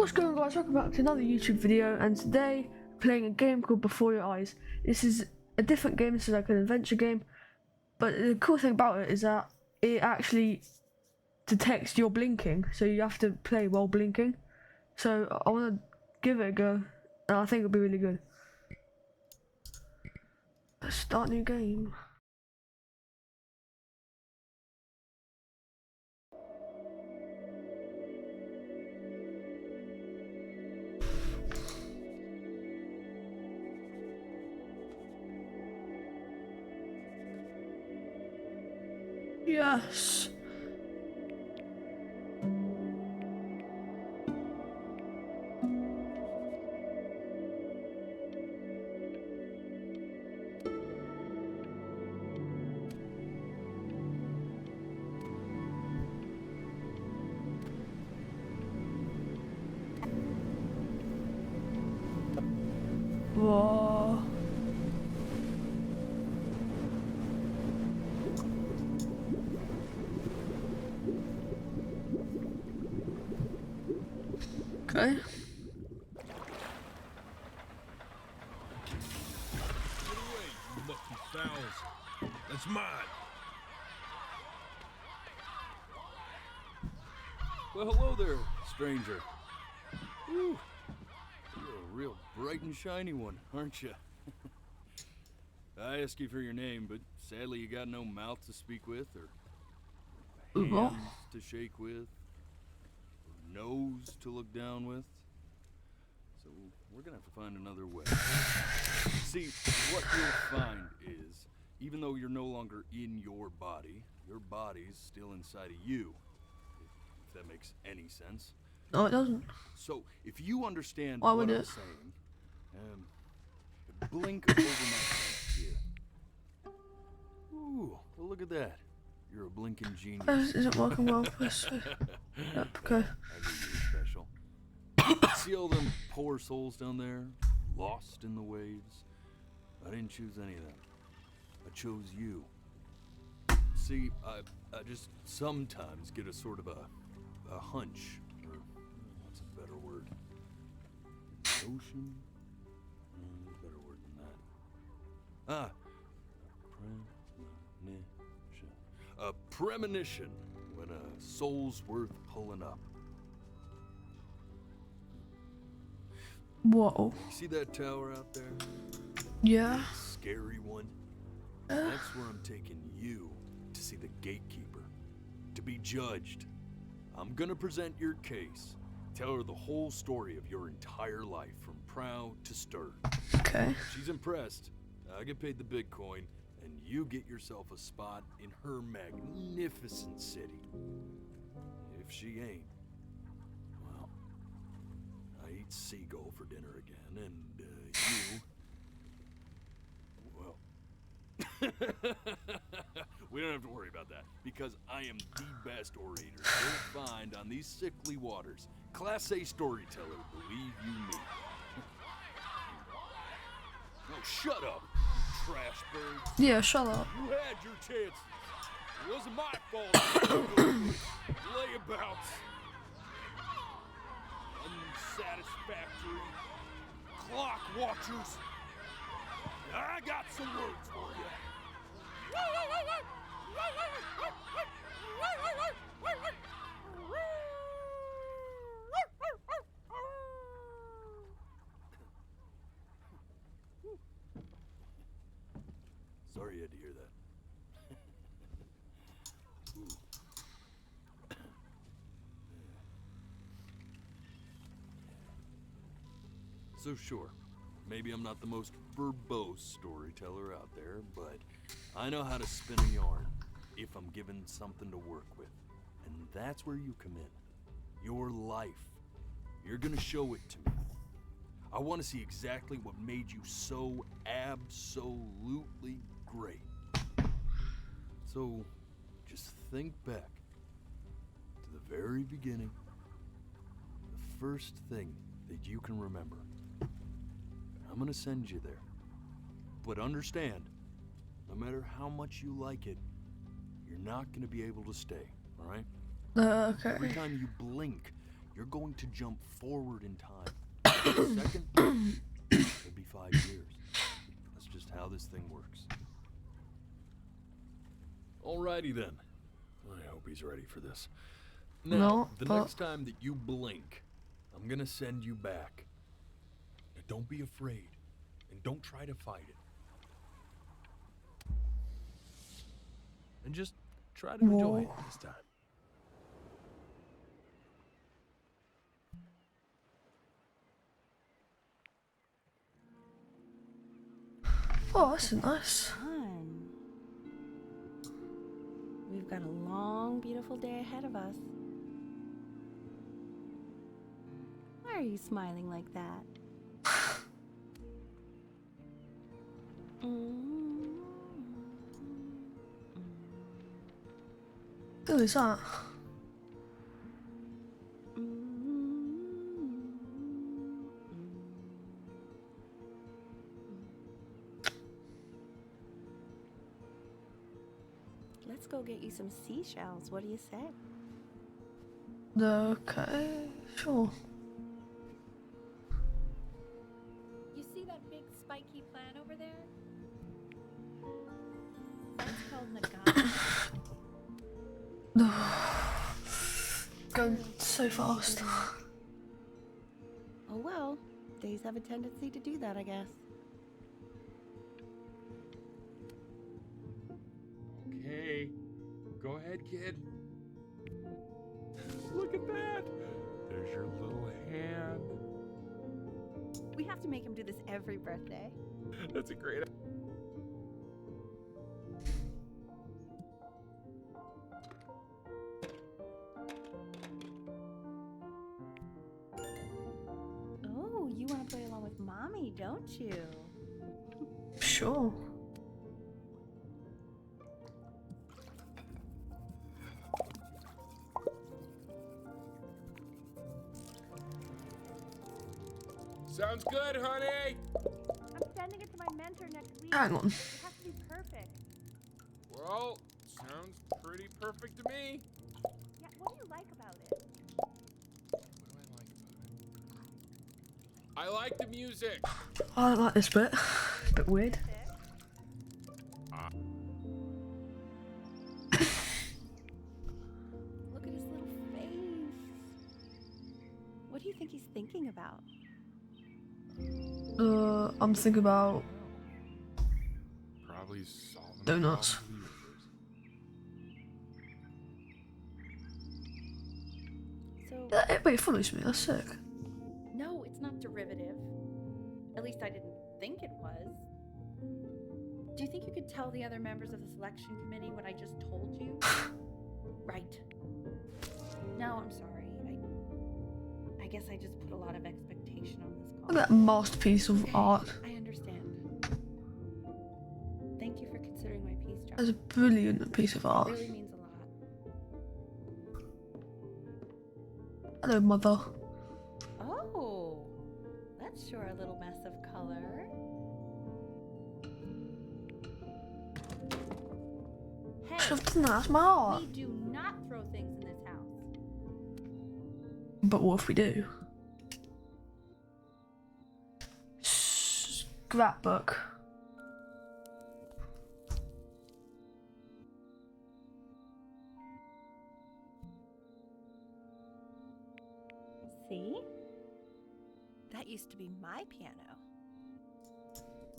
What's going on, guys? Welcome back to another YouTube video, and today playing a game called Before Your Eyes. This is a different game. This is like an adventure game, but the cool thing about it is that it actually detects your blinking, so you have to play while blinking. So I want to give it a go, and I think it'll be really good. Let's start new game. Yes. Whoa. Okay. Get away, you lucky fowls. That's mine. Well, hello there, stranger. Whew. You're a real bright and shiny one, aren't you? I asked you for your name, but sadly you got no mouth to speak with, or hands to shake with, or nose to look down with. So we're gonna have to find another way. See, what you'll find is, even though you're no longer in your body's still inside of you. If that makes any sense. No, it doesn't. So, if you understand Why what would I'm it? saying, blink over my head here. Ooh, well, look at that. You're a blinking genius. This isn't working well. Let's see. Yep, okay. I knew you were special. See all them poor souls down there, lost in the waves? I didn't choose any of them. I chose you. See, I just sometimes get a sort of a hunch, or what's a better word? Notion? Better word than that. Premonition. A premonition when a soul's worth pulling up. Whoa. You see that tower out there? Yeah. That scary one? That's where I'm taking you to see the gatekeeper, to be judged. I'm gonna present your case. Tell her the whole story of your entire life, from prow to stern. Okay. If she's impressed, I get paid the big coin, and you get yourself a spot in her magnificent city. If she ain't, well, I eat seagull for dinner again, and you... well... We don't have to worry about that, because I am the best orator you'll find on these sickly waters. Class A storyteller, believe you me. Oh, shut up, you trash bird. Yeah, shut up. You had your chances. It wasn't my fault. Layabouts. Unsatisfactory clock watchers. I got some words for you. Sorry you had to hear that. So sure, maybe I'm not the most verbose storyteller out there, but I know how to spin a yarn if I'm given something to work with. And that's where you come in. Your life. You're gonna show it to me. I want to see exactly what made you so absolutely great. So, just think back to the very beginning, the first thing that you can remember. I'm gonna send you there. But understand, no matter how much you like it, you're not gonna be able to stay, alright? Okay. Every time you blink, you're going to jump forward in time. The second, it'll be 5 years. That's just how this thing works. Alrighty then. I hope he's ready for this. Now, No, the but- next time that you blink, I'm gonna send you back. Now, don't be afraid, and don't try to fight it. And just try to enjoy it Whoa. this time. Oh, that's nice. Fun. We've got a long, beautiful day ahead of us. Why are you smiling like that? Who is that? Let's go get you some seashells. What do you say? Okay, sure. You see that big spiky plant over there? That's called SmugDoughnut. Going so fast. Oh well, days have a tendency to do that, I guess. Okay. Go ahead, kid. Look at that. There's your little hand. We have to make him do this every birthday. That's a great. Oh, you want to play along with Mommy, don't you? Sure. Sounds good, honey. I'm sending it to my mentor next week. Hang on. It has to be perfect. Well, sounds pretty perfect to me. Yeah, what do you like about it? What do I like about it? I like the music. I don't like this bit. Bit weird. Look at his little face. What do you think he's thinking about? I'm thinking about Probably solving Donuts. the problem of the universe. So, Wait, follows me. That's sick. No, it's not derivative. At least I didn't think it was. Do you think you could tell the other members of the selection committee what I just told you? Right. No, I'm sorry. I guess I just put a lot of expectation on this call. Look at that masterpiece of Okay, art. I understand. Thank you for considering my piece, John. That's a brilliant piece of It art. really means a lot. Hello, mother. oh, that's sure a little mess of color. Hey, Shut in that's my art. we do not throw things in this house. But what if we do? Scrapbook. See? That used to be my piano.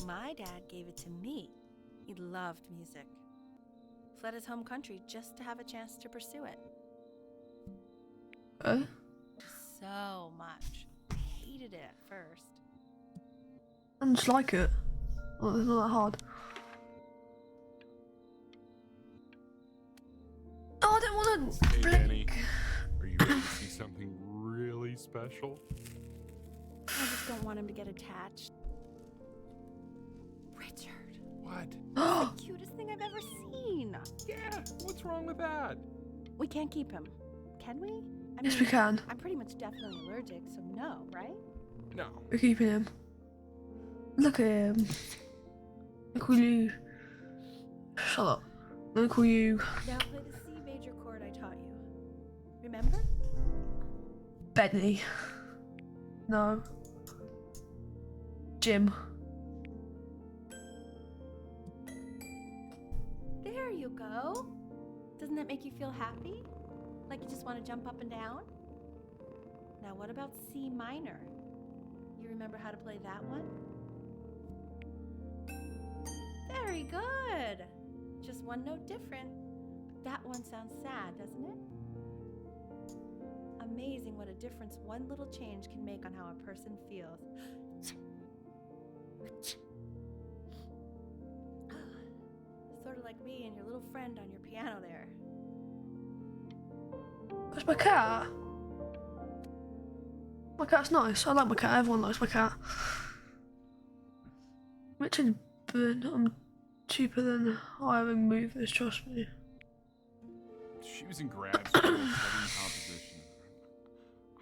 My dad gave it to me. He loved music. Fled his home country just to have a chance to pursue it. Okay. So much. Hated it at first. I just like it. Well, it's not that hard. Oh, I didn't want to Hey, Danny. blink. Are you ready to see something really special? I just don't want him to get attached. Richard, What? the cutest thing I've ever seen. Yeah, what's wrong with that? We can't keep him, can we? I Yes, we can. I'm pretty much definitely allergic, so no, right? No. We're keeping him. Look at him. Look at you. Shut up. Look at you. Now play the C major chord I taught you. Remember? Benny. No. Jim. There you go. Doesn't that make you feel happy? Like you just want to jump up and down? Now what about C minor? You remember how to play that one? Very good. Just one note different. But that one sounds sad, doesn't it? Amazing what a difference one little change can make on how a person feels. Sort of like me and your little friend on your piano there. Where's my cat? My cat's nice. I like my cat. Everyone likes my cat. Richard, but I'm cheaper than hiring movers, trust me. She was in grad school studying composition.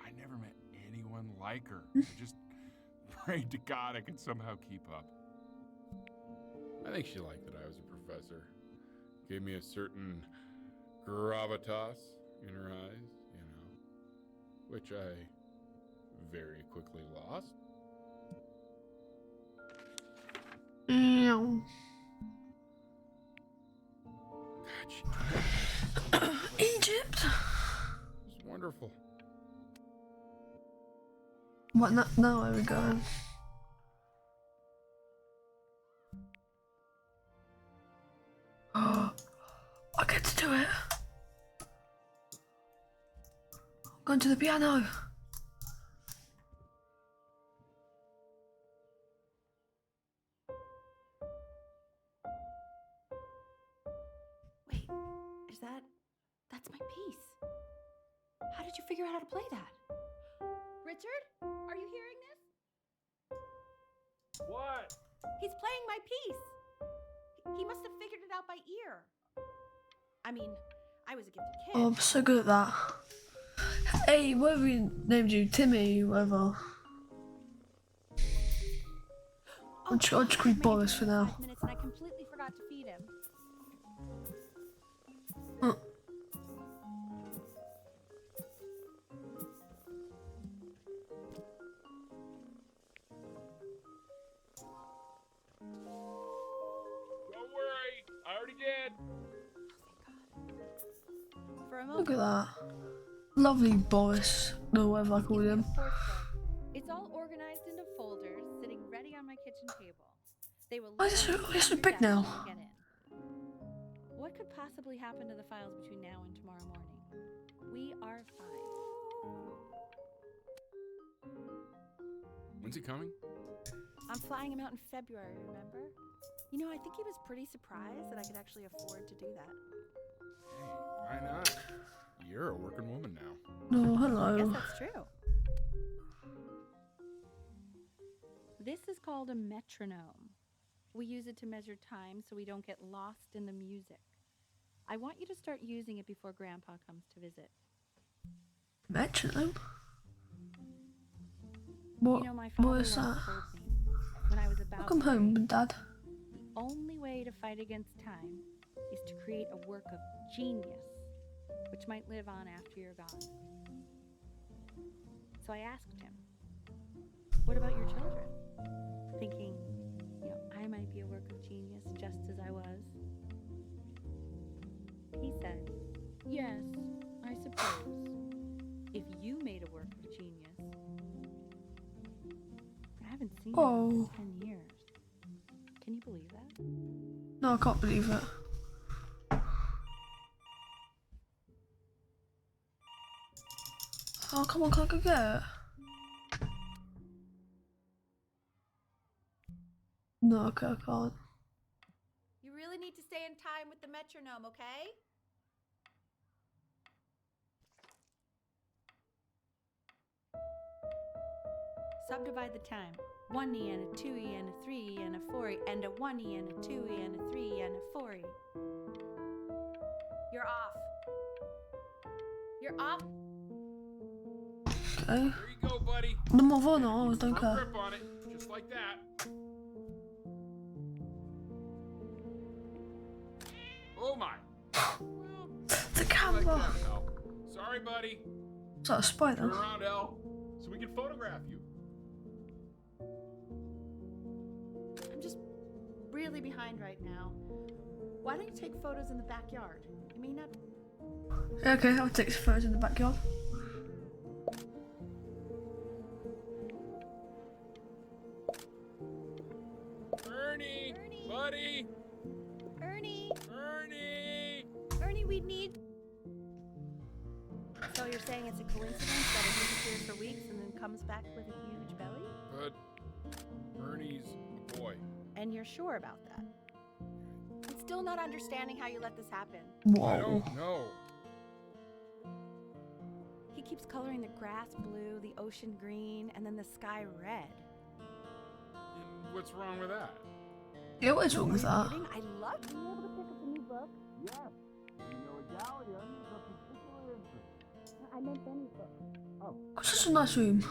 I never met anyone like her. I just prayed to God I could somehow keep up. I think she liked that I was a professor. Gave me a certain gravitas in her eyes, you know, which I very quickly lost. Ew. God, Egypt. it was wonderful. What? Now where are we going? Oh, I get to do it. I'm going to the piano. Wait, that's my piece. How did you figure out how to play that? Richard, are you hearing this? What? He's playing my piece. He must have figured it out by ear. I mean, I was a gifted kid. Oh, I'm so good at that. Hey, whatever we named you, Timmy, whatever. I'll just call you Boris for now. 5 minutes and I completely forgot to feed him. Don't worry, I already did. For a Look moment, at that. Lovely Boris, or whatever I call him. it's all organized into folders, sitting ready on my kitchen table. They will. Why is it literally so be big on now? your desk when you get in. What could possibly happen to the files between now and tomorrow morning? We are fine. When's he coming? I'm flying him out in February, remember? You know, I think he was pretty surprised that I could actually afford to do that. Hey, why not? You're a working woman now. No, I hello. guess that's true. This is called a metronome. We use it to measure time so we don't get lost in the music. I want you to start using it before Grandpa comes to visit. Metronome? You What? know, my What father is once that? told me when I was about Welcome to home, age, Dad. the only way to fight against time is to create a work of genius, which might live on after you're gone. So I asked him, what about your children? Thinking, you know, I might be a work of genius just as I was. He said, yes, I suppose, if you made a work of genius. I haven't seen you in 10 years. Can you believe that? No, I can't believe it. Oh, come on, can I go get it? No, okay, I can't. You really need to stay in time with the metronome, okay? Subdivide the time. 1E and a 2E and a 3E and a 4E and a 1E and a 2E and a 3E and a 4E. You're off. You're off. Okay. There you go, buddy. No more fun, I don't Firm care. grip on it, just like that. Oh my. Well, The like camera. that, Mel. Sorry, buddy. Is that a spider? Turn around, Elle, so we can photograph you. I'm just really behind right now. Why don't you take photos in the backyard? It may not. Yeah, okay, I'll take some photos in the backyard. Ernie! Ernie! Buddy! Ernie! Ernie! Ernie, we need. So you're saying it's a coincidence that it disappears for weeks and then comes back with a huge belly? But Ernie's a boy. And you're sure about that? I'm still not understanding how you let this happen. I Whoa. don't know. He keeps coloring the grass blue, the ocean green, and then the sky red. And what's wrong with that? Yeah, what is wrong with Are that? you kidding? I love being able to pick up a new book. Yes. You know, galleons of particular interest. I meant Benny's book. It's such a nice room.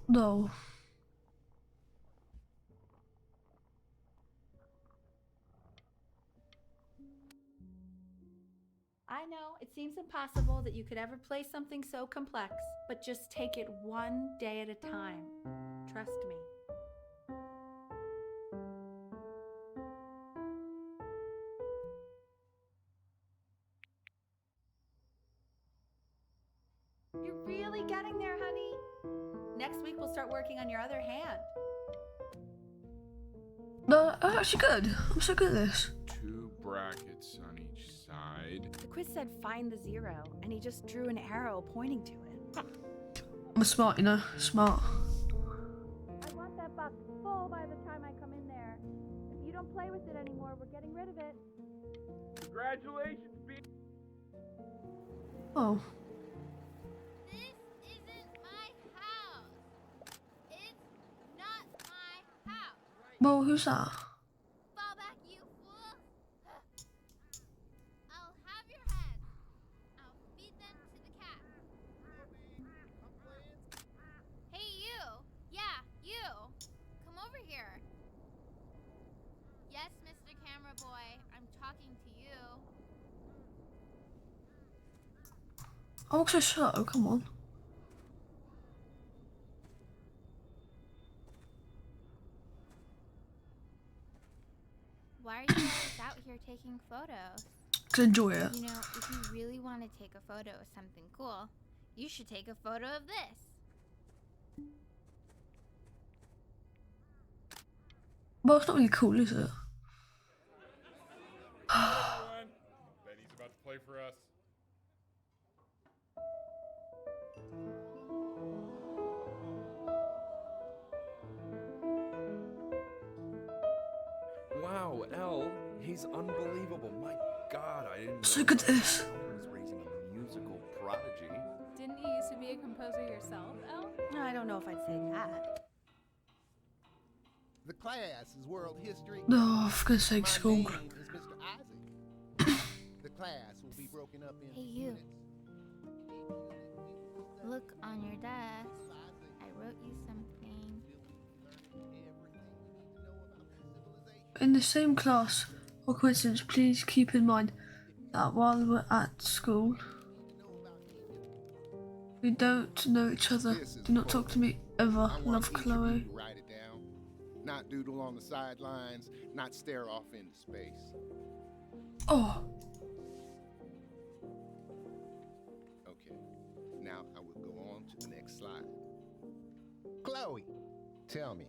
No. I know, it seems impossible that you could ever play something so complex, but just take it one day at a time. Trust me. You're really getting there, honey. Next week we'll start working on your other hand. No, I'm actually good. I'm so good at this. 2 brackets on each side. The quiz said find the zero, and he just drew an arrow pointing to it. I'm smart, you know. Smart. I want that box full by the time I come in there. If you don't play with it anymore, we're getting rid of it. Congratulations, B. Oh. This isn't my house. It's not my house. Well, who's that? Fall back, you fool. I'll have your heads. I'll feed them to the cat. Hey, you. Yeah, you. Come over here. Yes, Mr. Camera Boy. I'm talking to you. I walk so slow. Come on. Why are you always out here taking photos? Cause I enjoy it. You know, if you really want to take a photo of something cool, you should take a photo of this. Well, it's not really cool, is it? Everyone. Benny's about to play for us. Wow, Elle, he's unbelievable. My God, I didn't know So good at this. he was raising a musical prodigy. Didn't you used to be a composer yourself, Elle? No, I don't know if I'd say that. The class is world history. No, for goodness sake, My school. name is Mr. Isaac. The class will be broken up into Hey, you. units. Look on your desk. I wrote you something. In the same class, for coincidence, please keep in mind that while we're at school, we don't know each other. Do not talk to me ever. I want Love, each of Chloe. you to write it down. Not doodle on the sidelines, not stare off into space. Oh, Okay, now I will go on to the next slide. Chloe, tell me,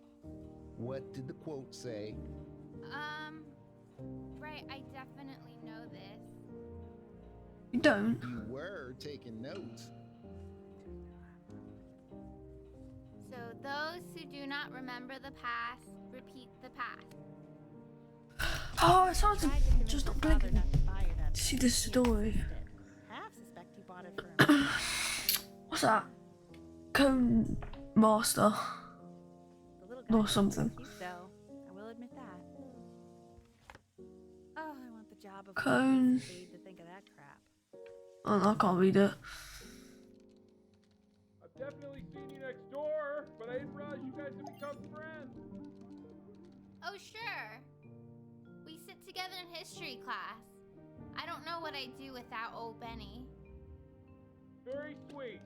what did the quote say? Right, I definitely know this. you don't? You were taking notes. So, those who do not remember the past, repeat the past. Oh, it's hard to Tried to convince just your not father blink. not to buy you that To see this story. Half suspect he bought it for himself. What's that? Cone Master. The little Or guy something. cute though. I will admit that. Oh, I want the job of Cone. paid to think of that crap. Oh, no, I can't read it. I've definitely seen you next door, but I didn't realize you guys had become friends. Oh, sure. We sit together in history class. I don't know what I'd do without old Benny. very sweet.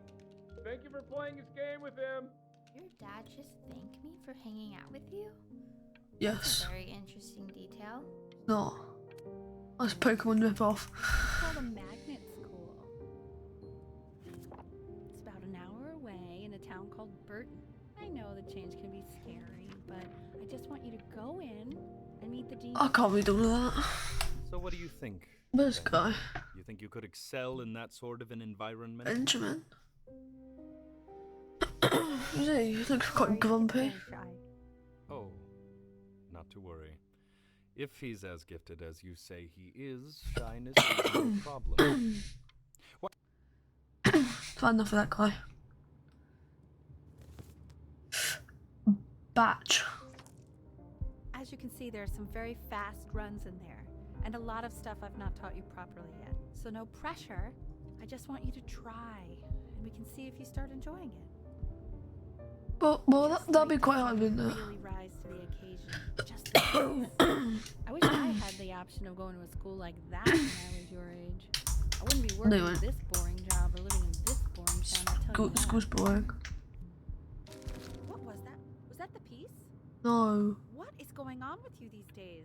Thank you for playing this game with him. Your dad just thanked me for hanging out with you? Yes. Very interesting detail. No. That's Pokemon ripoff. It's called a magnet school. It's about an hour away in a town called Burton. I know the change can be scary, but I just want you to go in and meet the dean. I can't read all of that. So what do you think? This Ben? guy. You think you could excel in that sort of an environment? Benjamin. He looks quite grumpy. Oh, not to worry. If he's as gifted as you say he is, shyness is no problem. Fair enough for that guy. Batch. As you can see, there are some very fast runs in there, and a lot of stuff I've not taught you properly yet. So no pressure. I just want you to try, and we can see if you start enjoying it. Well, that'd be quite hard, wouldn't it? Really rise to the occasion. Just in case. I wish I had the option of going to a school like that when I was your age. I wouldn't be working wouldn't. this boring job or living in this boring town, I'll tell you that. School's boring. What was that? Was that the piece? No. What is going on with you these days?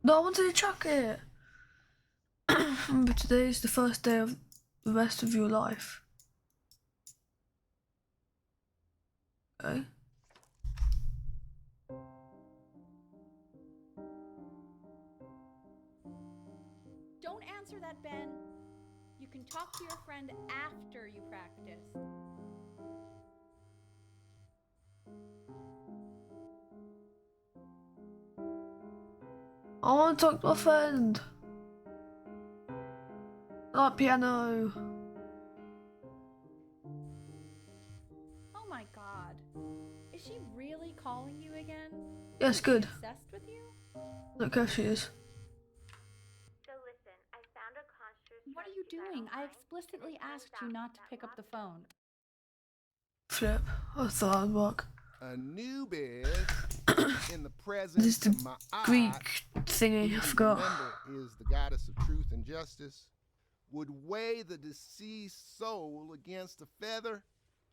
No, I wanted to chuck it. Remember, today is the first day of the rest of your life. Okay. Don't answer that, Ben. You can talk to your friend after you practice. I want to talk to my friend. Like piano. Oh my god. Is she really calling you again? Yes, good. Obsessed with you? Look how she is. So listen, I found a construct. What are you doing? I explicitly asked you not to pick up the phone. Flip. I thought I'd work. Anubis in the This is presence the of my Greek thingy, I forgot. remember, is the goddess of truth and justice, would weigh the deceased soul against a feather,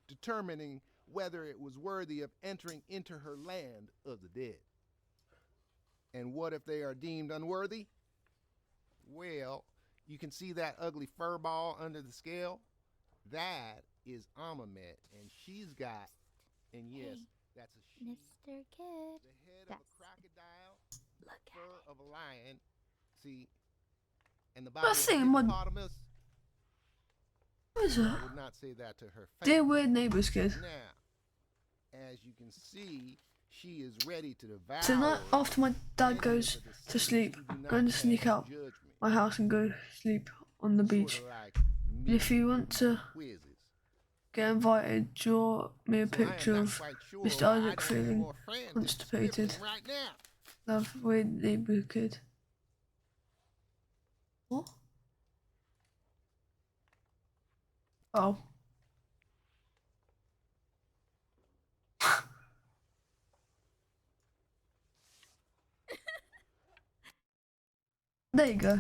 determining whether it was worthy of entering into her land of the dead. And what if they are deemed unworthy? Well, you can see that ugly fur ball under the scale? That is Amamet, and she's got, and yes, that's a she, Mr. Kid. the head of Yes. a crocodile, Look at fur it. of a lion, see, and the body I of a think what hippopotamus. what is I that? would not say that to her face. Dear weird neighbours kid. Now, as you can see, she is ready to devour. Tonight after my dad any goes of the to deceased sleep, who do I'm not going to pass sneak out judgment. my house and go sleep on the beach. Sorta like But if you want to quizzes. get invited, draw me a So I am picture not of quite sure Mr. why I Isaac don't have feeling more friends than constipated. scribbling right now. Love, weird neighbour kid. What? Oh. There you go.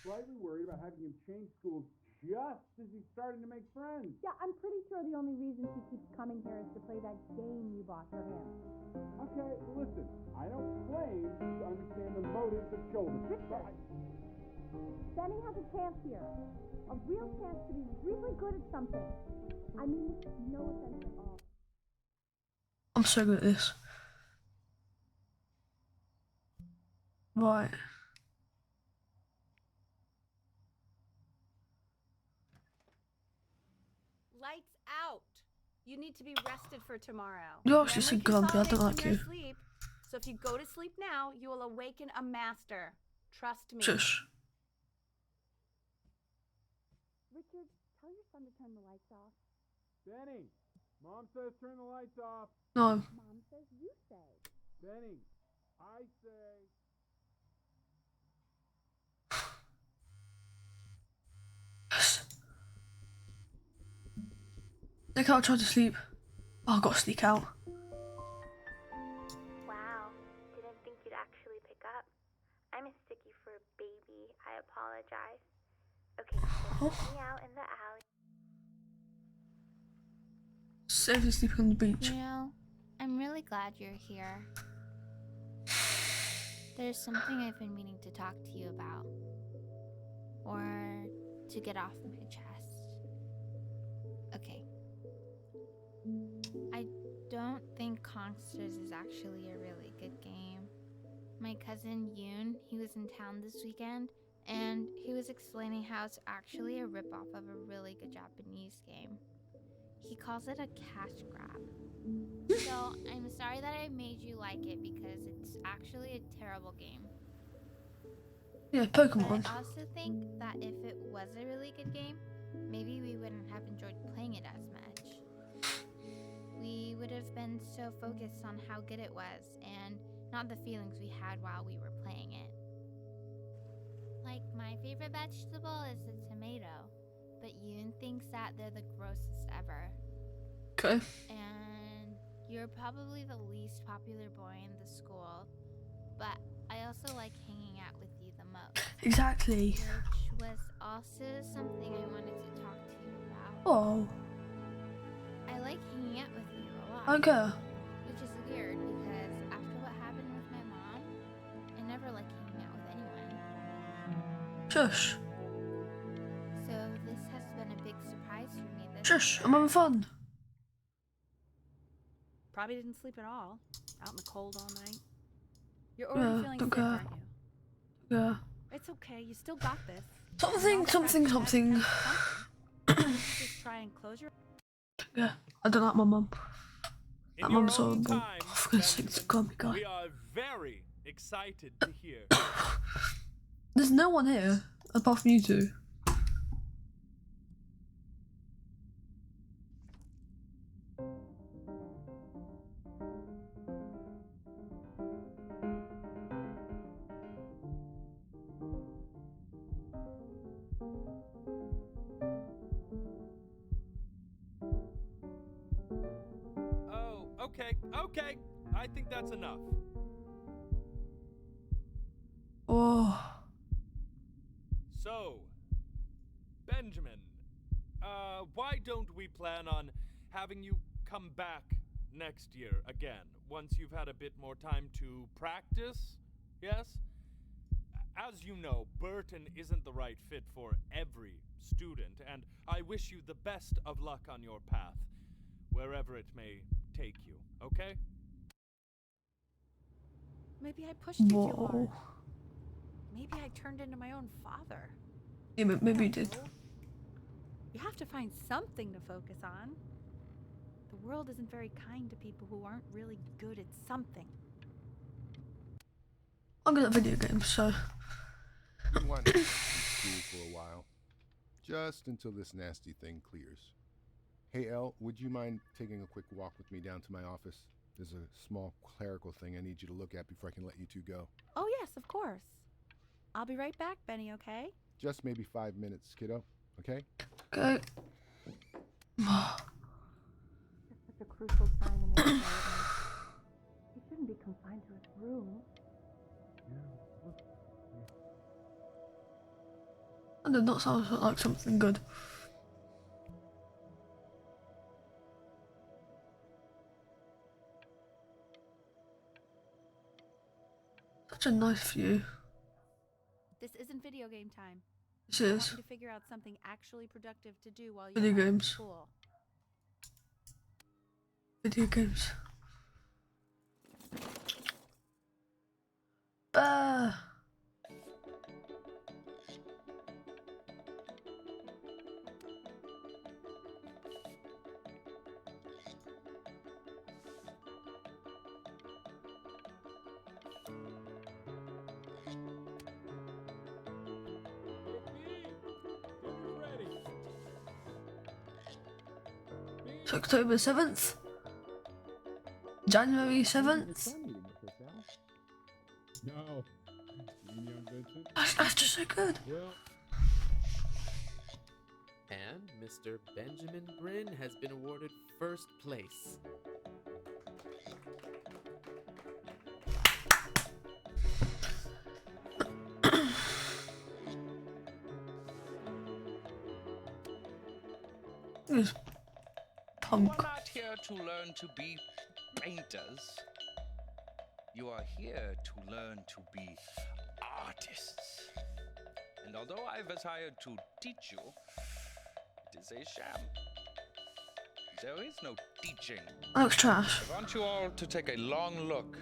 Slightly worried about having him change schools just as he's starting to make friends. Yeah, I'm pretty sure the only reason she keeps coming here is to play that game you bought for him. Okay, listen, I don't claim to understand the motives of children. but I- Benny has a chance here. A real chance to be really good at something. I mean, no offense at all. I'm so good at this. Right. Lights out. You need to be rested for tomorrow. You're actually so Memory grumpy, I don't like consolidates in your you. Sleep, so if you go to sleep now, you will awaken a master. Trust me. Shush. Richard, tell your son to turn the lights off. Benny, Mom says turn the lights off. No. Mom says you say. Benny, I say. Yes. Look how I tried to sleep. Oh, I gotta sneak out. Wow, didn't think you'd actually pick up. I mistook you for a baby. I apologize. Okay, so meet me out in the alley. Safely sleeping on the beach. You know, I'm really glad you're here. There's something I've been meaning to talk to you about. Or to get off my chest. Okay. I don't think Kongsters is actually a really good game. My cousin Yoon, he was in town this weekend, and he was explaining how it's actually a ripoff of a really good Japanese game. He calls it a cash grab. So, I'm sorry that I made you like it because it's actually a terrible game. Yeah, But Pokemon. I also think that if it was a really good game, maybe we wouldn't have enjoyed playing it as much. We would have been so focused on how good it was and not the feelings we had while we were playing it. Like, my favorite vegetable is the tomato, but Yoon thinks that they're the grossest ever. Okay. And you're probably the least popular boy in the school, but I also like hanging out with you the most. Exactly. Which was also something I wanted to talk to you about. Oh. I like hanging out with you a lot. Okay. Which is weird because after what happened with my mom, I never like hanging out with anyone. Shush. So this has been a big surprise for me this Shush. year. I'm having fun. Probably didn't sleep at all. Out in the cold all night. You're already Yeah, feeling don't sick, care. aren't you? Yeah. It's okay. You still got this. Something. Just try and close your. Yeah. I don't like my mum. In That your mum's own horrible. time, For goodness sake, it's a Benjamin, gummy guy. we are very excited to hear. There's no one here apart from you two. Oh, okay. I think that's enough. Oh. So, Benjamin, why don't we plan on having you come back next year again, once you've had a bit more time to practice? Yes? As you know, Burton isn't the right fit for every student, and I wish you the best of luck on your path, wherever it may take you, okay? Maybe I pushed you too hard. Whoa. Maybe I turned into my own father. Yeah, maybe you did. No. You have to find something to focus on. The world isn't very kind to people who aren't really good at something. I'm good at video games, so. We want to school for a while, just until this nasty thing clears. Hey, Elle, would you mind taking a quick walk with me down to my office? There's a small clerical thing I need you to look at before I can let you two go. Oh, yes, of course. I'll be right back, Benny, okay? Just maybe 5 minutes, kiddo, okay? Okay. It's such a crucial time in his development. He shouldn't be confined to his room. That did not sound like something good. Such a nice view. This isn't video game time. This I want is. you to figure out something actually productive to do while Video you're games. at school. Video games. It's October 7th. January 7th. No. You young Vincent? That's just so good. Well, And Mr. Benjamin Bryn has been awarded first place. This You punk. are not here to learn to be painters. You are here to learn to be artists. And although I was hired to teach you, it is a sham. There is no teaching. That looks trash. I want you all to take a long look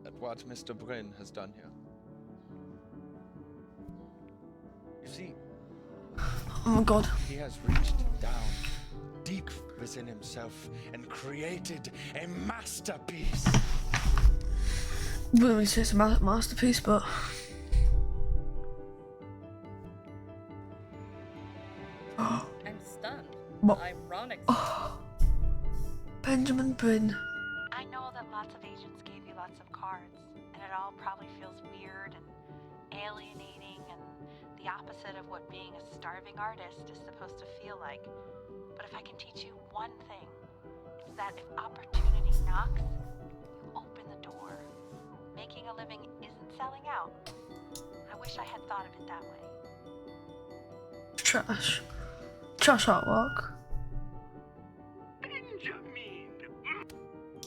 at what Mr. Bryn has done here. You see, Oh my god. he has reached down deep within himself and created a masterpiece. Wouldn't really say it's a masterpiece, but I'm stunned. What? Ironic. Benjamin Bryn. I know that lots of agents gave you lots of cards, and it all probably feels weird and alienating and the opposite of what being a starving artist is supposed to feel like. But if I can teach you one thing, it's that if opportunity knocks, you open the door. Making a living isn't selling out. I wish I had thought of it that way. Trash. Trash artwork.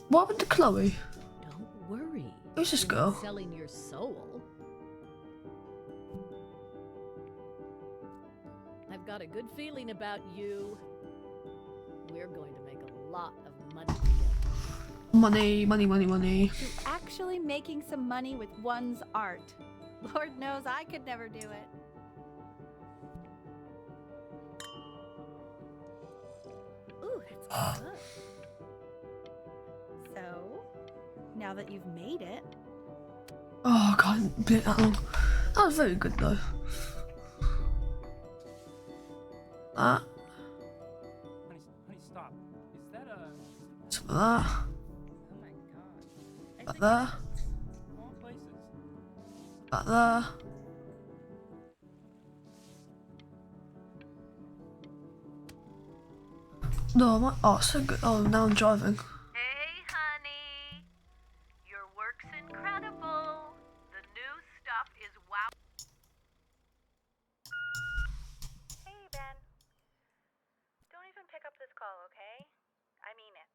What happened to Chloe? Don't worry. Who's this You're girl? not selling your soul. I've got a good feeling about you. We're going to make a lot of money together. Money, money, money, money. To actually making some money with one's art. Lord knows I could never do it. Ooh, that's good. So, now that you've made it, Oh god, bit that long. That was very good though. Honey, stop. Is that a... Some of that. Oh my god. Back there. Wrong places. Back there. No, I might. Oh, so good. Oh, now I'm driving. Hey, honey. Your work's incredible. The new stuff is wow. hey Ben. Don't even pick up this call, okay? I mean it.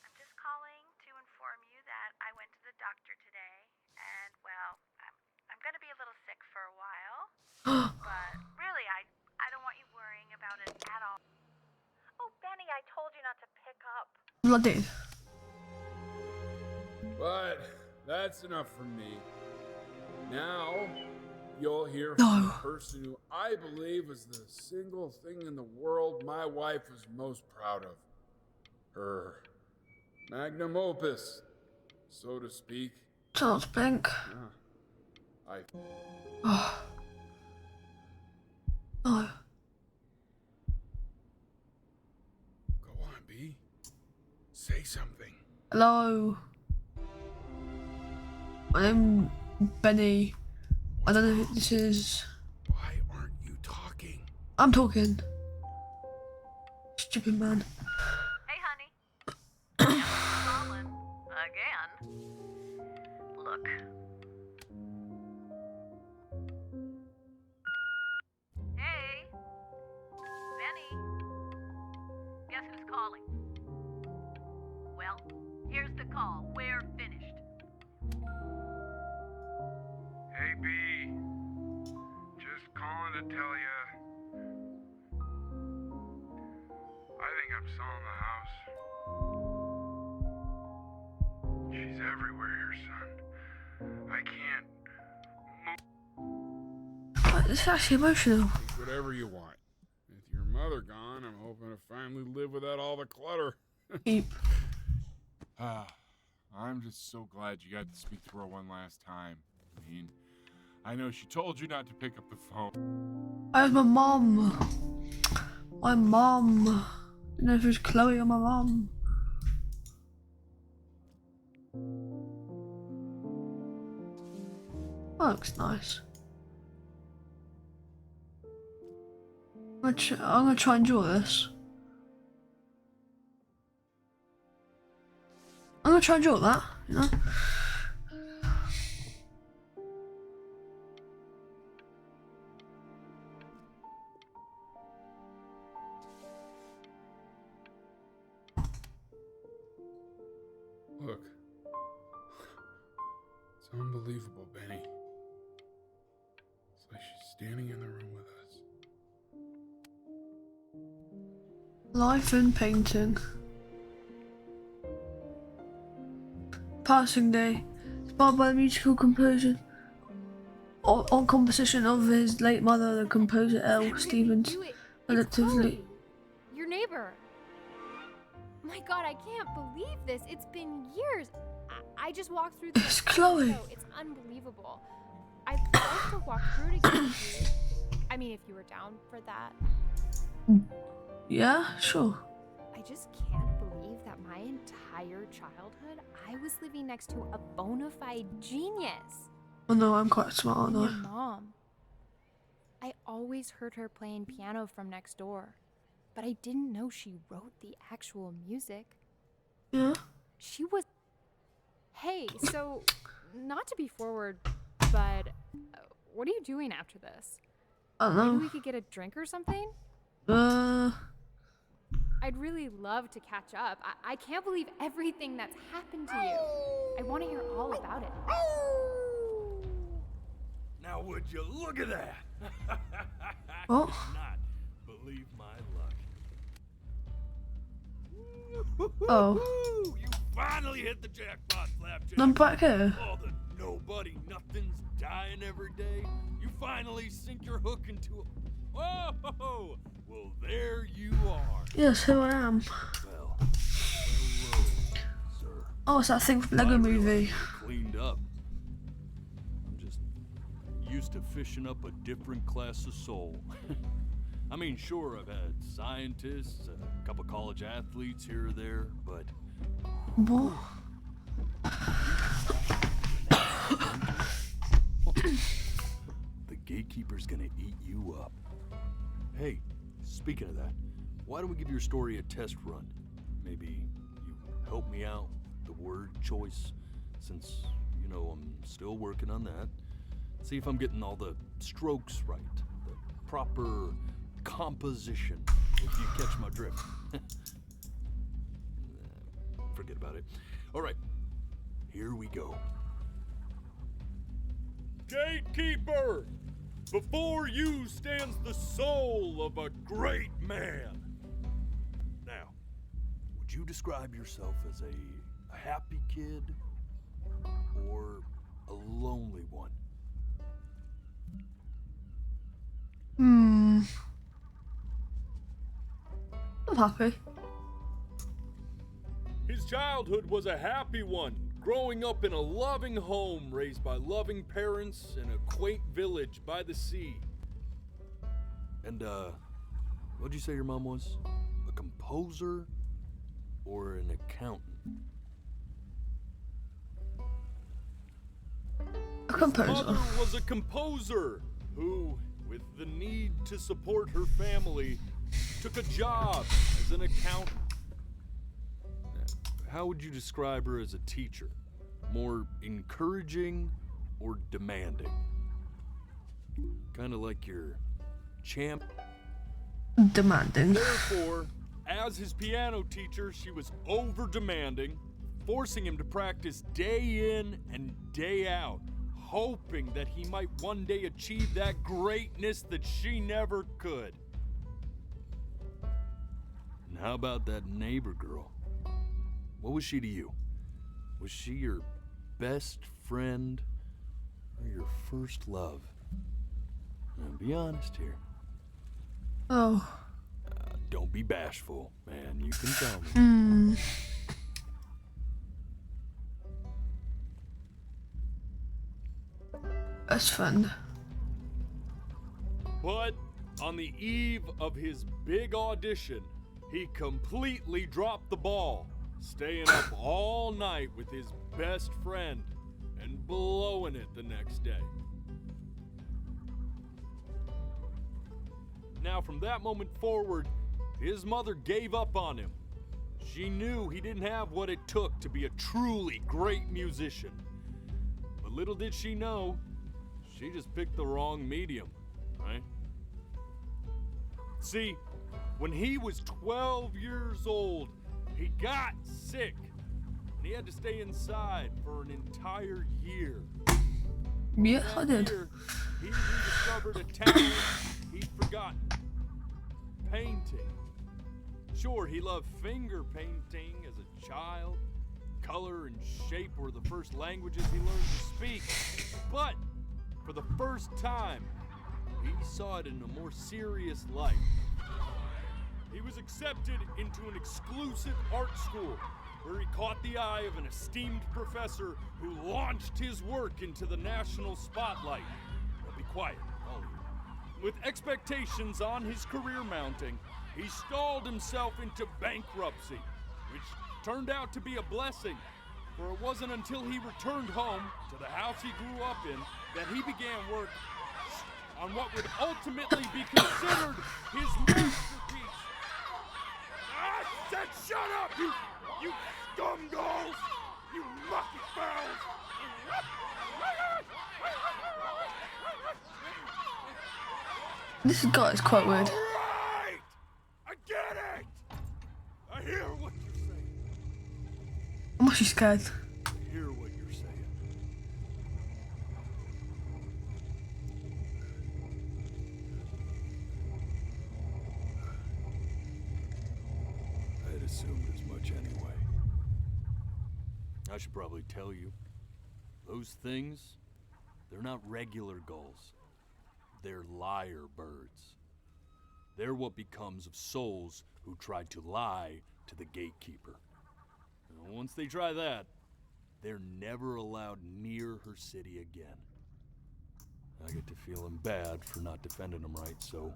I'm just calling to inform you that I went to the doctor today, and well, I'm gonna be a little sick for a while. But really, I don't want you worrying about it at all. Oh, Benny, I told you not to pick up. Well, I did. But that's enough from me. Now, you'll hear No. from the person who I believe was the single thing in the world my wife was most proud of. Her magnum opus, so to speak. Charles Bank. I Oh. No. Go on, B. Say something. Hello. I'm Benny. I don't know who this is. Why aren't you talking? I'm talking. Stupid man. Hey, honey. Calling again. Look. Hey, Benny. Guess who's calling? Well, here's the call. We're finished. Hey, B. Just calling to tell you. I think I'm selling the house. She's everywhere here, son. I can't. It's actually emotional. think whatever you want. With your mother gone, I'm hoping to finally live without all the clutter. Keep. I'm just so glad you got to speak to her one last time. I mean, I know she told you not to pick up the phone. Where's my mom? My mom. I don't know if it was Chloe or my mom. That looks nice. I'm gonna try and draw this. I'm gonna try and draw that, you know? unbelievable, Benny. It's like she's standing in the room with us. Life in painting. Passing Day. Inspired by the musical composition on composition of his late mother, the composer L. Stevens. Relatively. Your neighbor. My God, I can't believe this. It's been years. I just walked through the It's Chloe. It's unbelievable. I'd love to walk through it again with you. I mean, if you were down for that. Yeah, sure. I just can't believe that my entire childhood, I was living next to a bona fide genius. Oh no, I'm quite smart, aren't And I? your mom. I always heard her playing piano from next door, but I didn't know she wrote the actual music. Yeah. She was... Hey, so, not to be forward, but what are you doing after this? I don't know. Maybe we could get a drink or something? I'd really love to catch up. I can't believe everything that's happened to you. I want to hear all about it. Now would you look at that? What? Not believe my luck. Oh. You finally hit the jackpot, Flapjack. I'm back here. All the nobody nothings dying every day. You finally sink your hook into a... Whoa! Well, there you are. Yes, here I am. Well, hello, sir. Oh, it's that thing from Lego Movie. Cleaned up. I'm just used to fishing up a different class of soul. I mean, sure, I've had scientists, a couple college athletes here or there, but... What? The gatekeeper's gonna eat you up. Hey, speaking of that, why don't we give your story a test run? Maybe you help me out with the word choice, since, you know, I'm still working on that. See if I'm getting all the strokes right, the proper composition, if you catch my drift. Forget about it. All right, here we go. Gatekeeper! Before you stands the soul of a great man. Now, would you describe yourself as a happy kid or a lonely one? I'm happy. His childhood was a happy one, growing up in a loving home raised by loving parents in a quaint village by the sea. And, what'd you say your mom was? A composer or an accountant? A composer. His mother was a composer who, with the need to support her family, took a job as an accountant. How would you describe her as a teacher? More encouraging or demanding? Kind of like your champ. Demanding. Therefore, as his piano teacher, she was over-demanding, forcing him to practice day in and day out, hoping that he might one day achieve that greatness that she never could. And how about that neighbor girl? What was she to you? Was she your best friend or your first love? Now, be honest here. Oh. Don't be bashful, man. You can tell me. Best friend. But on the eve of his big audition, he completely dropped the ball, staying up all night with his best friend and blowing it the next day. Now, from that moment forward, his mother gave up on him. She knew he didn't have what it took to be a truly great musician. But little did she know, she just picked the wrong medium, right? See, when he was 12 years old, he got sick. and he had to stay inside for an entire year. Yeah, I That did. year, he rediscovered a talent he'd forgotten. Painting. Sure, he loved finger painting as a child. Color and shape were the first languages he learned to speak. But for the first time, he saw it in a more serious light. He was accepted into an exclusive art school where he caught the eye of an esteemed professor who launched his work into the national spotlight. Now be quiet, all of you. With expectations on his career mounting, he stalled himself into bankruptcy, which turned out to be a blessing, for it wasn't until he returned home to the house he grew up in that he began work on what would ultimately be considered his masterpiece. I said shut up, you scumballs! You lucky fowls! This guy is quite weird. Right! I get it! I hear what you're saying. I'm actually scared. I hear what you're saying. I had assumed as much anyway. I should probably tell you, those things, they're not regular gulls. They're lyre birds. They're what becomes of souls who tried to lie to the gatekeeper. And once they try that, they're never allowed near her city again. I get to feeling bad for not defending them right, so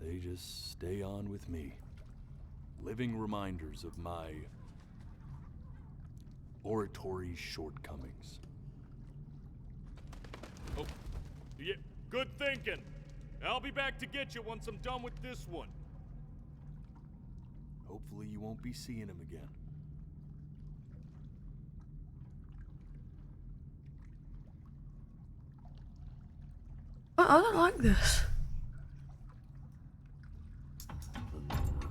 they just stay on with me. Living reminders of my oratory shortcomings. Oh, yeah, good thinking. I'll be back to get you once I'm done with this one. Hopefully you won't be seeing him again. I don't like this.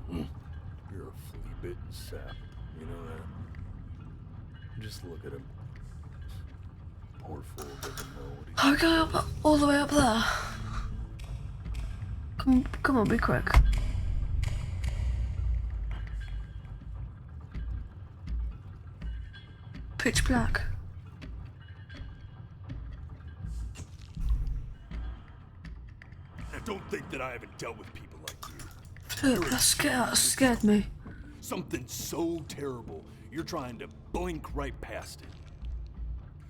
You're a flea-bitten sap, you know that? Just look at him. Poor fool doesn't know what he's... Are we going up all the way up there? Come on, be quick. Pitch black. Now don't think that I haven't dealt with people like you. Look, that scared me. Something so terrible, you're trying to blink right past it.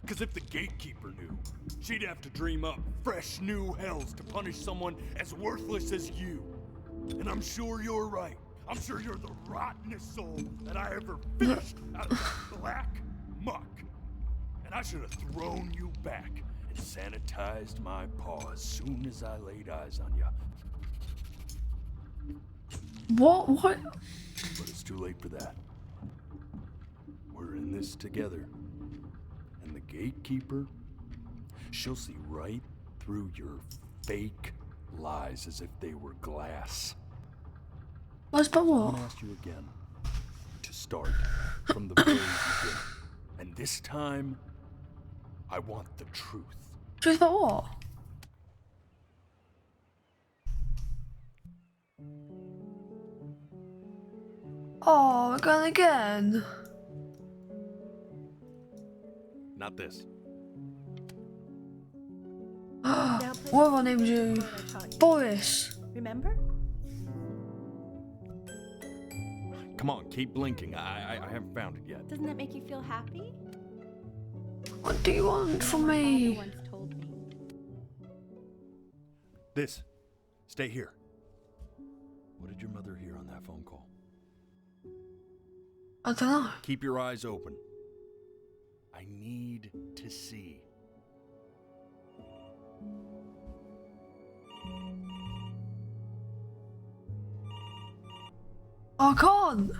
Because if the gatekeeper knew, she'd have to dream up fresh new hells to punish someone as worthless as you. And I'm sure you're right. I'm sure you're the rottenest soul that I ever fished out of that black muck. And I should have thrown you back and sanitized my paw as soon as I laid eyes on you. What? But it's too late for that. We're in this together. And the gatekeeper, she'll see right through your fake lies as if they were glass. Lies about what? I'm gonna ask you again to start from the very beginning. And this time, I want the truth. Truth about what? Oh, we're going again. Not this. What have I named you? Boris. Remember? Come on, keep blinking. I haven't found it yet. Doesn't that make you feel happy? What do you want from me? Once told me. This. Stay here. What did your mother hear on that phone call? I don't know. Keep your eyes open. I need to see. I can't.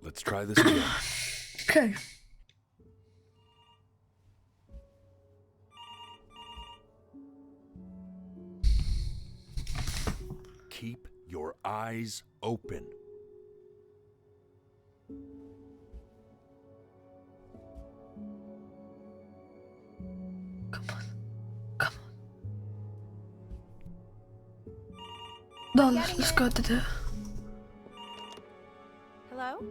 Let's try this again. Okay. Keep your eyes open. No, let's go to the... Hello?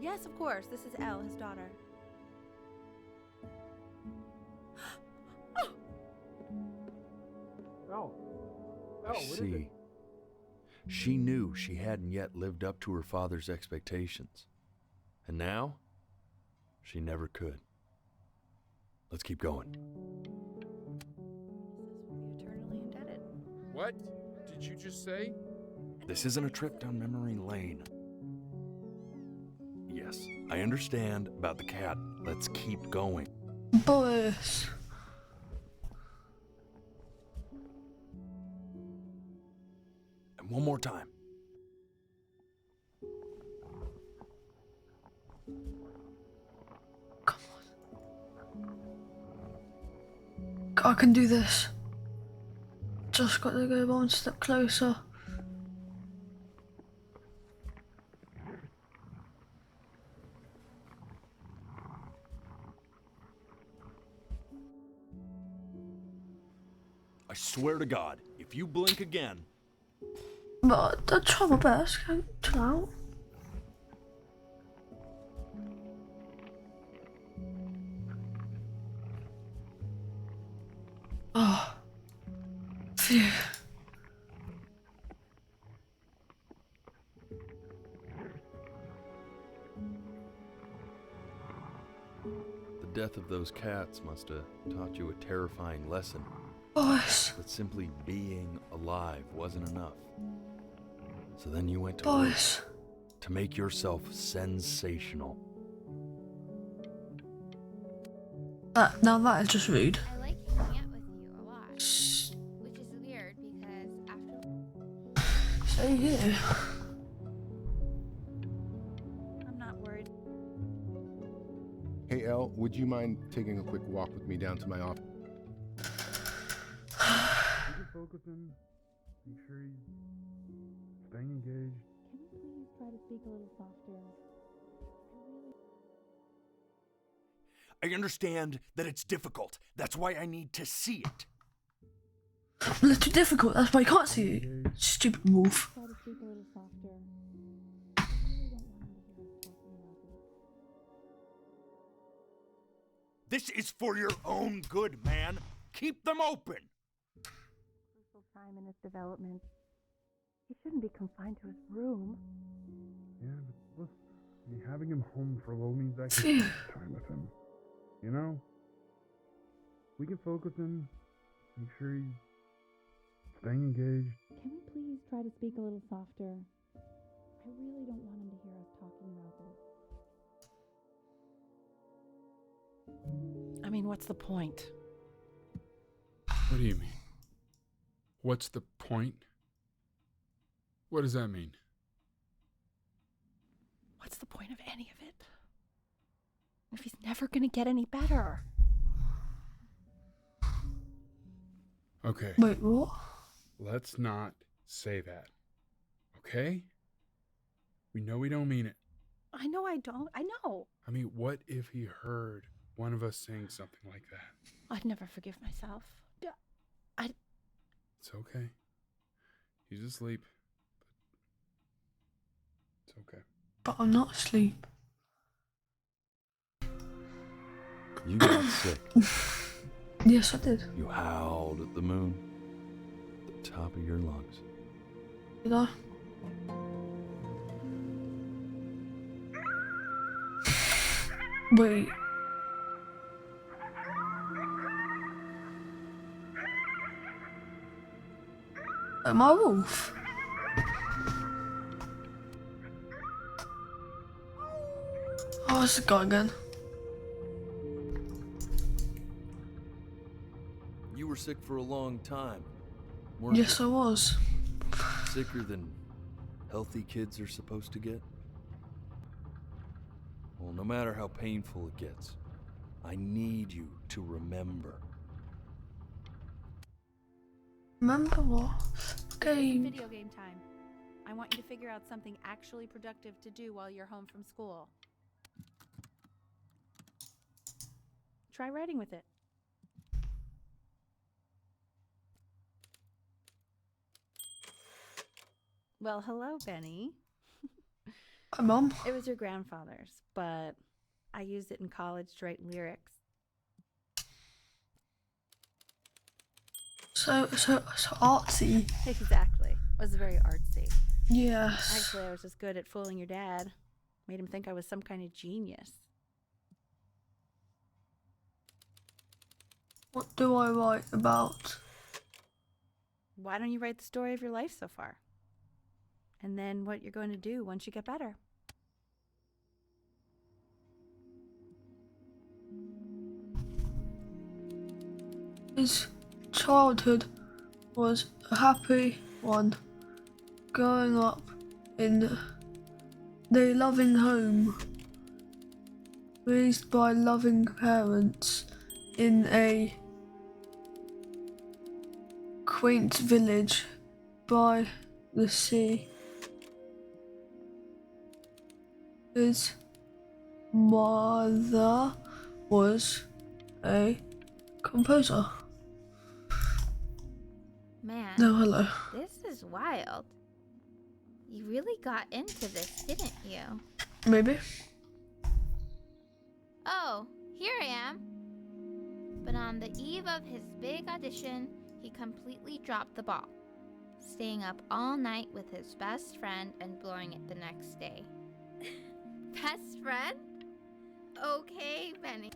Yes, of course. This is Elle, his daughter. See, she knew she hadn't yet lived up to her father's expectations. And now, she never could. Let's keep going. Eternally indebted. What did you just say? This isn't a trip down memory lane. Yes, I understand about the cat. Let's keep going. Boys. And one more time. Come on. I can do this. Just got to go one step closer. I swear to God, if you blink again... But I'll try my best. Chill out. Oh. Phew. The death of those cats must have taught you a terrifying lesson. Boys. That simply being alive wasn't enough. So then you went to Boys. work to make yourself sensational. Now that is just rude. I like hanging out with you a lot, which is weird because after... Stay here. I'm not worried. Hey, Elle, would you mind taking a quick walk with me down to my office? Keep it focusing. Make sure he's staying engaged. Can you please try to speak a little softer? I understand that it's difficult. That's why I need to see it. Well, it's too difficult. That's why you can't see it. Stupid move. Try to speak a little softer. This is for your own good, man. Keep them open. Crucial time in his development. He shouldn't be confined to his room. Yeah, but look, I mean, having him home for a little means I can spend time with him. You know? We can focus him, make sure he's staying engaged. Can we please try to speak a little softer? I really don't want him to hear us talking about this. I mean, what's the point? What do you mean? What's the point? What does that mean? What's the point of any of it? If he's never gonna get any better. Okay. Wait, what? Let's not say that. Okay? We know we don't mean it. I know I don't. I know. I mean, what if he heard one of us saying something like that? I'd never forgive myself. It's okay. He's asleep. But it's okay. But I'm not asleep. You got sick. Yes, I did. You howled at the moon. At the top of your lungs. Did I? Wait. Am I a wolf? Oh, it's a guy again. You were sick for a long time, weren't Yes, I was. you? Sicker than healthy kids are supposed to get? Well, no matter how painful it gets, I need you to remember. Remember what? Game. Video game time. I want you to figure out something actually productive to do while you're home from school. Try writing with it. Well, hello, Benny. Hi, Mom. It was your grandfather's, but I used it in college to write lyrics. So artsy. Exactly. It was very artsy. Yes. Actually, I was just good at fooling your dad. Made him think I was some kind of genius. What do I write about? Why don't you write the story of your life so far? And then what you're going to do once you get better. His childhood was a happy one, growing up in a loving home, raised by loving parents in a quaint village by the sea. His mother was a composer. Man, No, hello. this is wild. You really got into this, didn't you? Maybe. Oh, here I am. But on the eve of his big audition, he completely dropped the ball, staying up all night with his best friend and blowing it the next day. Best friend? Okay, Benny.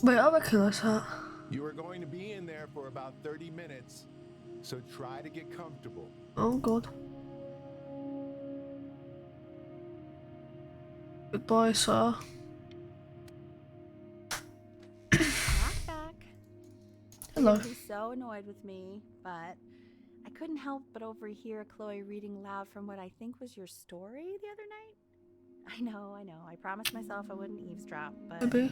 Wait, I recognize that. You are going to be in there for about 30 minutes, so try to get comfortable. Oh, God. Goodbye, sir. Knock back. Hello. He's so annoyed with me, but I couldn't help but overhear Chloe reading loud from what I think was your story the other night. I know. I promised myself I wouldn't eavesdrop, but Maybe.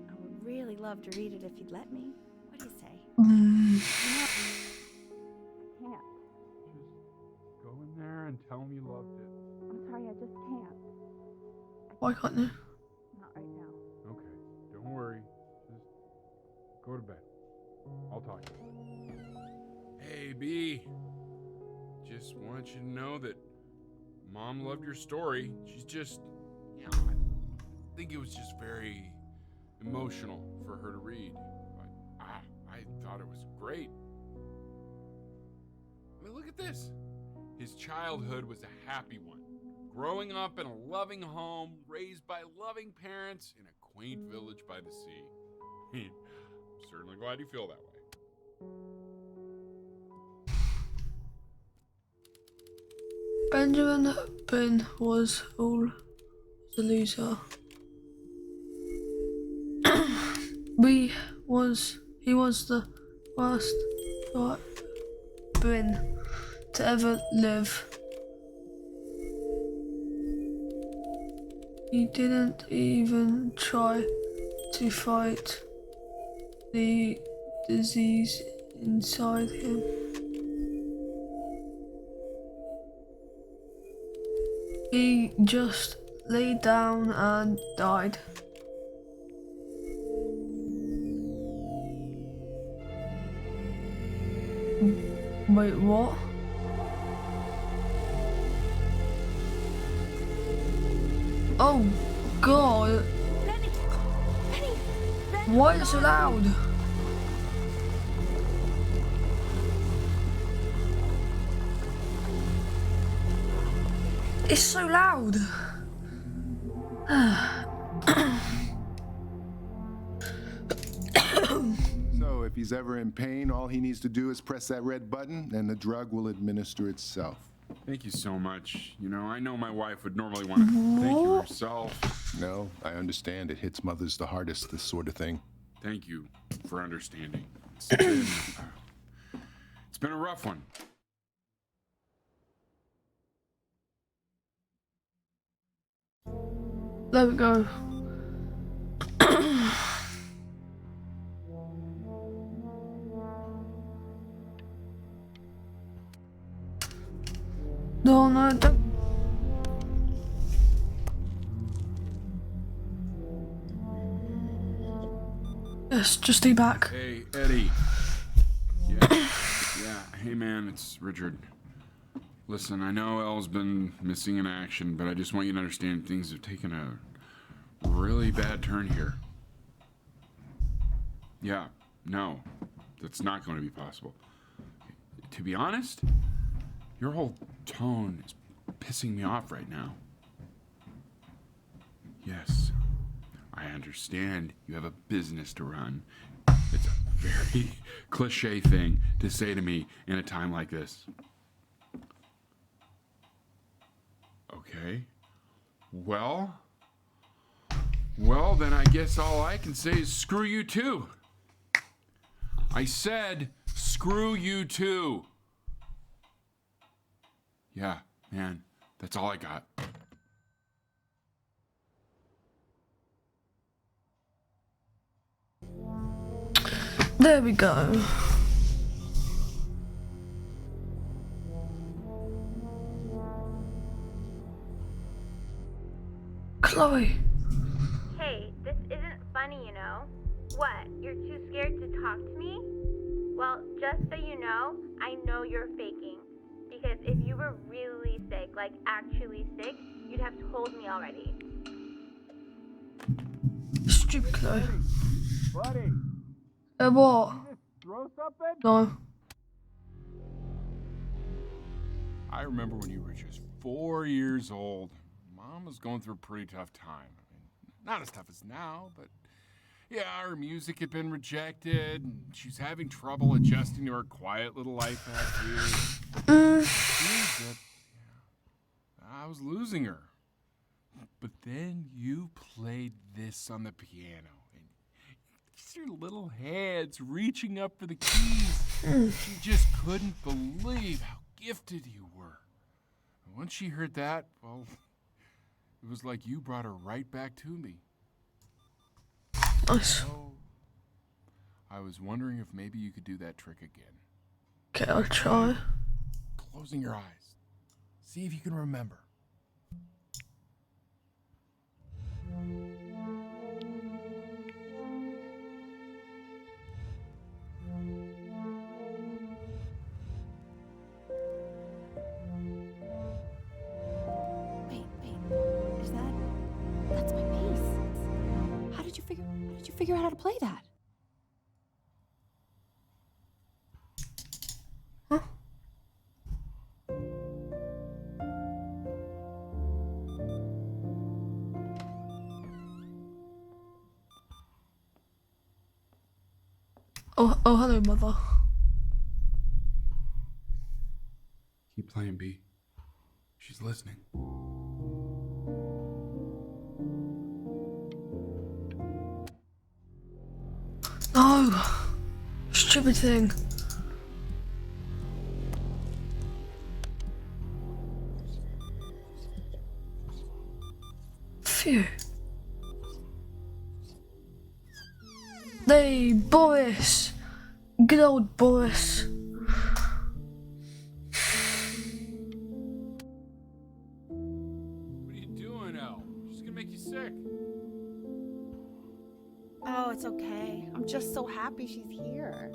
I would really love to read it if you'd let me. What do you say? I can't. Just go in there and tell him you loved it. I'm sorry, I just can't. Why can't you? Not right now. Okay, don't worry. Just go to bed. I'll talk to you. Hey, B. Just want you to know that Mom loved your story. She's just, I think it was just very emotional for her to read. But I thought it was great. I mean, look at this. His childhood was a happy one. Growing up in a loving home, raised by loving parents in a quaint village by the sea. I'm certainly glad you feel that way. Benjamin Bryn was all the loser. He was the worst Bryn to ever live. He didn't even try to fight the disease inside him. He just lay down and died. Wait, what? Oh, God. Benny! Why is it so loud? It's so loud. So if he's ever in pain, all he needs to do is press that red button and the drug will administer itself. Thank you so much. You know, I know my wife would normally want to thank you herself. No, I understand. It hits mothers the hardest, this sort of thing. Thank you for understanding. It's been a rough one. There we go. No, don't. Yes, just stay back. Hey, Eddie. Yeah, man, it's Richard. Listen, I know Elle's been missing in action, but I just want you to understand things have taken a really bad turn here. Yeah, no, that's not going to be possible. To be honest, your whole tone is pissing me off right now. Yes, I understand you have a business to run. It's a very cliche thing to say to me in a time like this. Okay. Well, then I guess all I can say is screw you too. I said screw you too. Yeah, man, that's all I got. There we go. Chloe. Hey, this isn't funny, you know? What, you're too scared to talk to me? Well, just so you know you're faking. Because if you were really sick, like actually sick, you'd have told me already. Stupid Chloe. Buddy. What? Throw something? No. I remember when you were just 4 years old. Mom was going through a pretty tough time. I mean, not as tough as now, but yeah, her music had been rejected, and she's having trouble adjusting to her quiet little life out here. I was losing her. But then you played this on the piano, and just your little hands reaching up for the keys. She just couldn't believe how gifted you were. And once she heard that, well, it was like you brought her right back to me. Nice. So, I was wondering if maybe you could do that trick again. Okay, I'll try. Closing your eyes. See if you can remember. Wait, is that's my bass. How did you figure out how to play that? Oh, hello, mother. Keep playing, B. She's listening. No! Stupid thing. Phew. Hey, Boris! Good old Boris. What are you doing, Elle? She's gonna make you sick. Oh, it's okay. I'm just so happy she's here.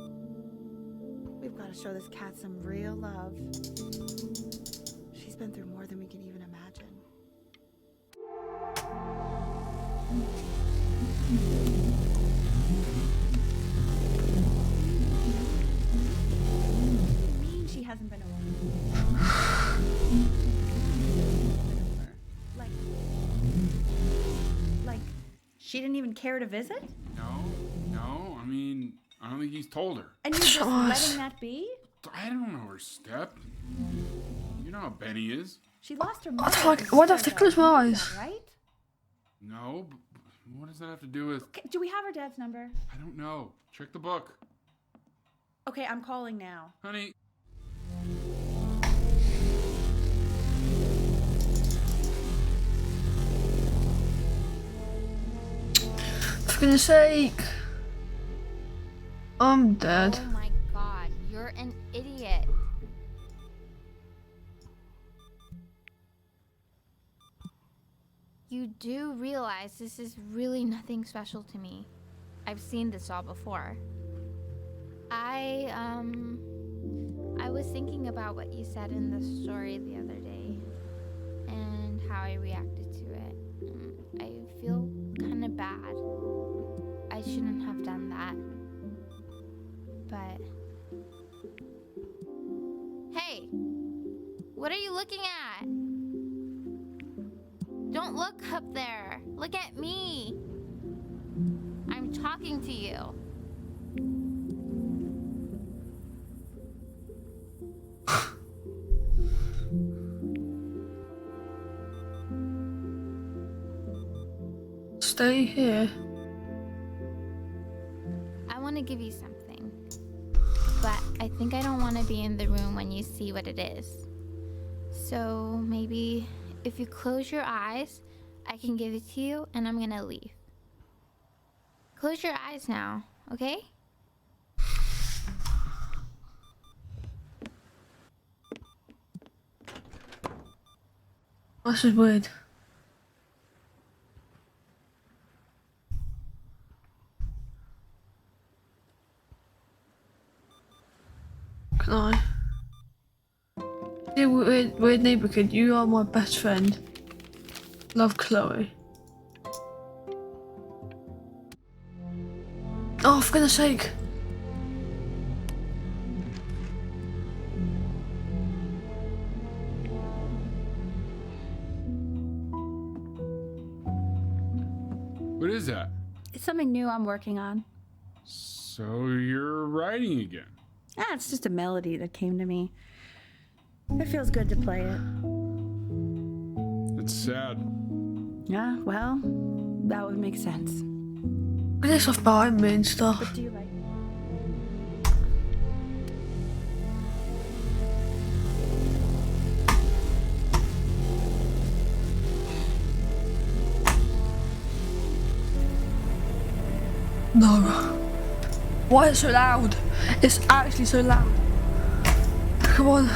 We've got to show this cat some real love. She's been through more than we can even imagine. What do you mean she hasn't been over? Like, she didn't even care to visit? No, I mean, I don't think he's told her. And you're just letting that be? I don't know her step. You know how Benny is. She lost her I mother. like, why'd I have to close my eyes? Right? No, but what does that have to do with... Okay, do we have her dad's number? I don't know. Check the book. Okay, I'm calling now. Honey. For goodness sake. I'm dead. Oh my god, you're an idiot. You do realize this is really nothing special to me. I've seen this all before. I was thinking about what you said in the story the other day and how I reacted to it. I feel kind of bad. I shouldn't have done that. But... Hey! What are you looking at? Don't look up there. Look at me. I'm talking to you. Stay here. I want to give you something. But I think I don't want to be in the room when you see what it is. So maybe if you close your eyes, I can give it to you and I'm gonna leave. Close your eyes now, okay? This is weird. Can I? Yeah, weird neighbor kid, you are my best friend. Love, Chloe. Oh, for goodness sake. What is that? It's something new I'm working on. So you're writing again? It's just a melody that came to me. It feels good to play it. It's sad. Yeah, well, that would make sense. Look at this off behind me and stuff. What do you like? No. Why is it so loud? It's actually so loud. Come on.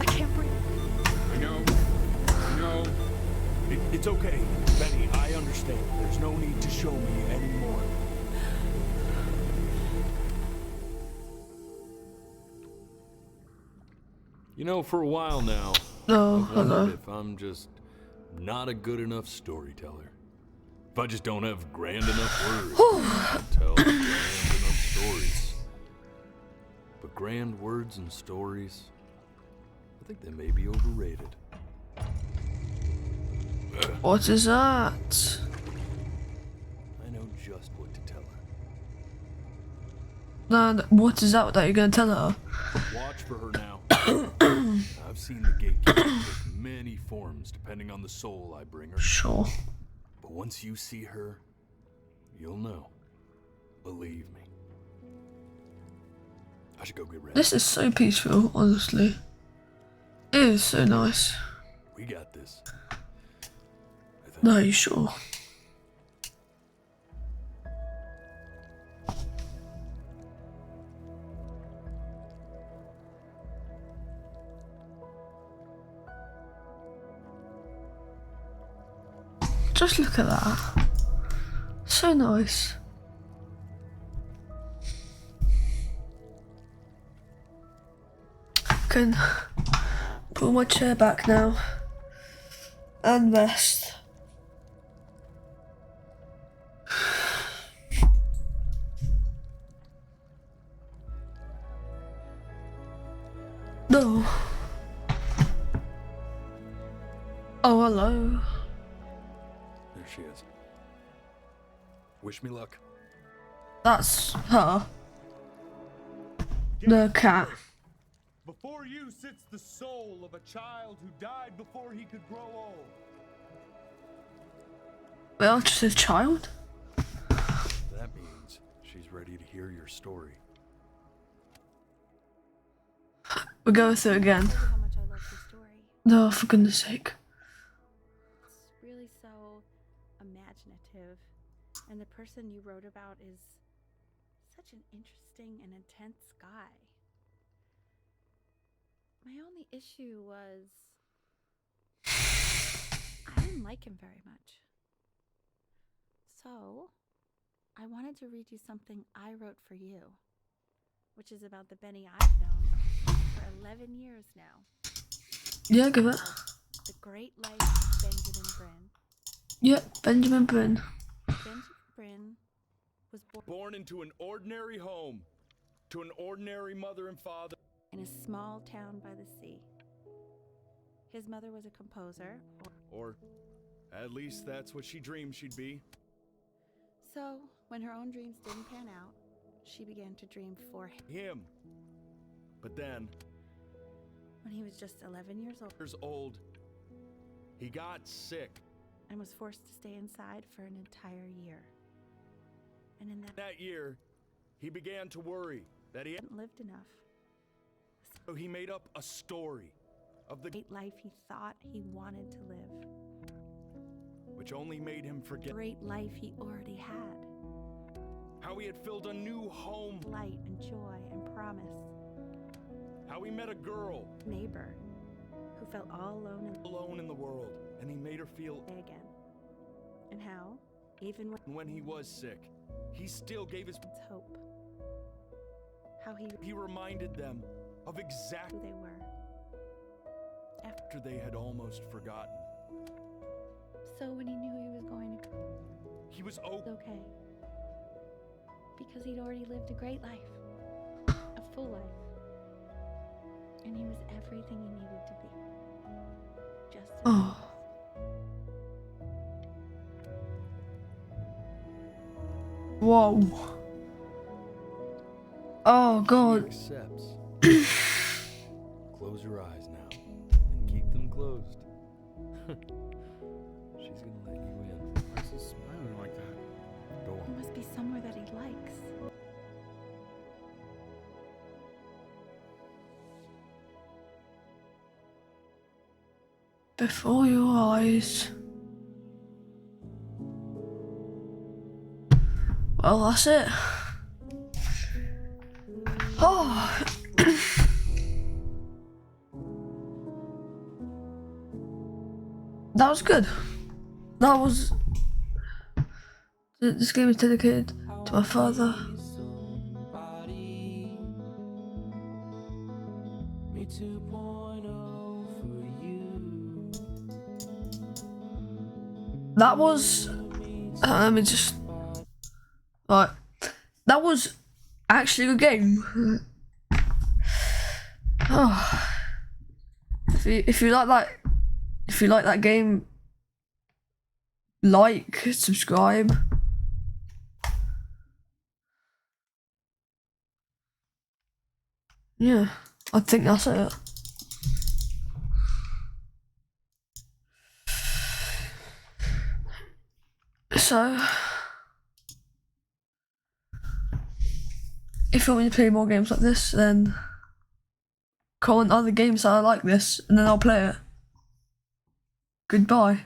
I can't breathe. I know. It's okay, Benny, I understand. There's no need to show me anymore. You know, for a while now, I've wondered if I'm just not a good enough storyteller. If I just don't have grand enough words to tell grand enough stories. But grand words and stories, I think they may be overrated. What is that? I know just what to tell her. No, what is that you're gonna tell her? Watch for her now. I've seen the gatekeeper take many forms depending on the soul I bring her. Sure. But once you see her, you'll know. Believe me. I should go get ready. This is so peaceful, honestly. It is so nice. We got this. No, you sure? Just look at that. So nice. I can pull my chair back now and rest. No. Oh, hello. There she is. Wish me luck. That's her. The cat. Before you sits the soul of a child who died before he could grow old. Well, just a child? That means she's ready to hear your story. We'll go through it again. How much I love the story. No, for goodness sake. It's really so imaginative. And the person you wrote about is such an interesting and intense guy. My only issue was I didn't like him very much. So I wanted to read you something I wrote for you, which is about the Benny I've known for 11 years now. Yeah, give it. The Great Life of Benjamin Bryn. Yep, Benjamin Bryn. Benjamin Bryn was Born into an ordinary home, to an ordinary mother and father. In a small town by the sea. His mother was a composer. Or at least that's what she dreamed she'd be. So, when her own dreams didn't pan out, she began to dream for him. But then, when he was just 11 years old, he got sick. And was forced to stay inside for an entire year. And in that year, he began to worry that he hadn't lived enough. So he made up a story of the great life he thought he wanted to live. Which only made him forget the great life he already had. How he had filled a new home. Light and joy and promise. How he met a girl. Neighbor. Who felt all alone in the world. And he made her feel again. And how, even when he was sick, he still gave his hope. How he reminded them of exactly who they were. After they had almost forgotten. So when he knew he was going to he was okay. Because he'd already lived a great life. A full life. And he was everything he needed to be. Just oh. Whoa. Oh God. Accepts. Close your eyes now. And keep them closed. She's gonna let you in. Why is he smiling like that? Go on. He must be somewhere that he likes. Before your eyes. Well, that's it. Oh. That was good. That was... This game is dedicated to my father. That was... let me just... Right. That was actually a good game. Oh. If you like that game, like, subscribe. Yeah, I think that's it. So, if you want me to play more games like this, then comment other games that are like this, and then I'll play it. Goodbye.